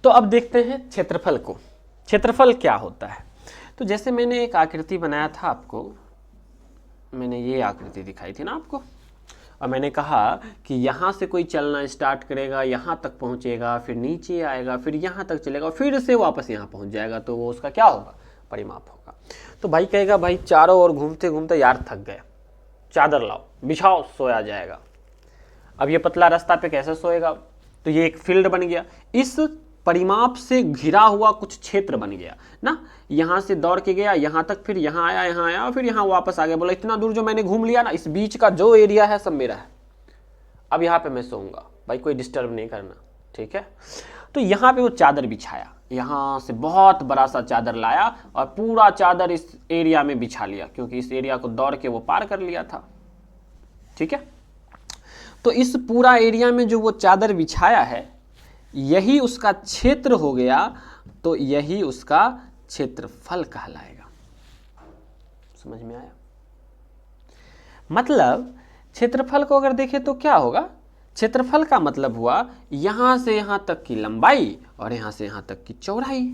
तो अब देखते हैं क्षेत्रफल को। क्षेत्रफल क्या होता है? तो जैसे मैंने एक आकृति बनाया था आपको, मैंने ये आकृति दिखाई थी ना आपको, और मैंने कहा कि यहाँ से कोई चलना स्टार्ट करेगा, यहाँ तक पहुँचेगा, फिर नीचे आएगा, फिर यहाँ तक चलेगा, फिर से वापस यहाँ पहुँच जाएगा, तो वो उसका क्या होगा? परिमाप होगा। तो भाई कहेगा भाई चारों ओर घूमते घूमते यार थक गए, चादर लाओ, बिछाओ, सोया जाएगा। अब ये पतला रास्ता पे कैसे सोएगा? तो ये एक फील्ड बन गया, इस परिमाप से घिरा हुआ कुछ क्षेत्र बन गया ना। यहाँ से दौड़ के गया यहाँ तक, फिर यहाँ आया, फिर यहाँ वापस आ गया। बोला इतना दूर जो मैंने घूम लिया ना, इस बीच का जो एरिया है सब मेरा है, अब यहाँ पे मैं सोऊंगा, भाई कोई डिस्टर्ब नहीं करना, ठीक है। तो यहाँ पे वो चादर बिछाया, यहाँ से बहुत बड़ा सा चादर लाया और पूरा चादर इस एरिया में बिछा लिया, क्योंकि इस एरिया को दौड़ के वो पार कर लिया था, ठीक है। तो इस पूरा एरिया में जो वो चादर बिछाया है, यही उसका क्षेत्र हो गया, तो यही उसका क्षेत्रफल कहलाएगा। समझ में आया? मतलब क्षेत्रफल को अगर देखें तो क्या होगा? क्षेत्रफल का मतलब हुआ यहां से यहां तक की लंबाई और यहां से यहां तक की चौड़ाई,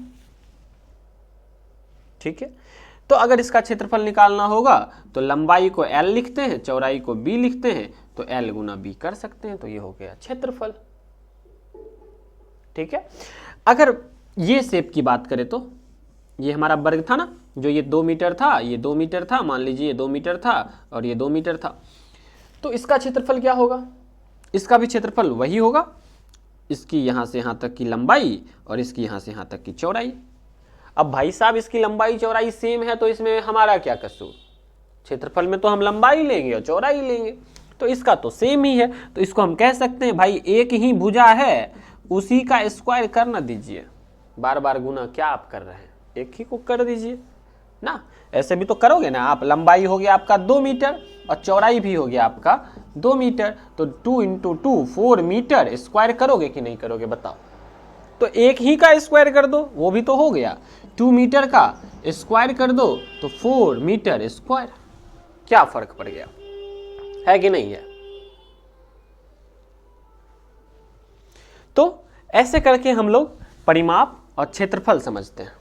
ठीक है। तो अगर इसका क्षेत्रफल निकालना होगा तो लंबाई को L लिखते हैं, चौड़ाई को B लिखते हैं, तो L गुना B कर सकते हैं, तो ये हो गया क्षेत्रफल, ठीक है। अगर ये शेप की बात करें तो ये हमारा वर्ग था ना, जो ये 2 मीटर था, ये 2 मीटर था, मान लीजिए ये 2 मीटर था और ये 2 मीटर था, तो इसका क्षेत्रफल क्या होगा? इसका भी क्षेत्रफल वही होगा, इसकी यहाँ से यहाँ तक की लंबाई और इसकी यहाँ से यहाँ तक की चौड़ाई। अब भाई साहब इसकी लंबाई चौड़ाई सेम है, तो इसमें हमारा क्या कसूर? क्षेत्रफल में तो हम लंबाई लेंगे और चौड़ाई लेंगे, तो इसका तो सेम ही है, तो इसको हम कह सकते हैं भाई एक ही भुजा है, उसी का स्क्वायर कर ना दीजिए, बार बार गुना क्या आप कर रहे हैं, एक ही को कर दीजिए ना। ऐसे भी तो करोगे ना आप, लंबाई हो गया आपका 2 मीटर और चौड़ाई भी हो गया आपका 2 मीटर, तो 2 × 2 4 मीटर, स्क्वायर करोगे कि नहीं करोगे बताओ? तो एक ही का स्क्वायर कर दो, वो भी तो हो गया। 2 मीटर का स्क्वायर कर दो तो 4 मीटर स्क्वायर, क्या फर्क पड़ गया? है कि नहीं है? तो ऐसे करके हम लोग परिमाप और क्षेत्रफल समझते हैं।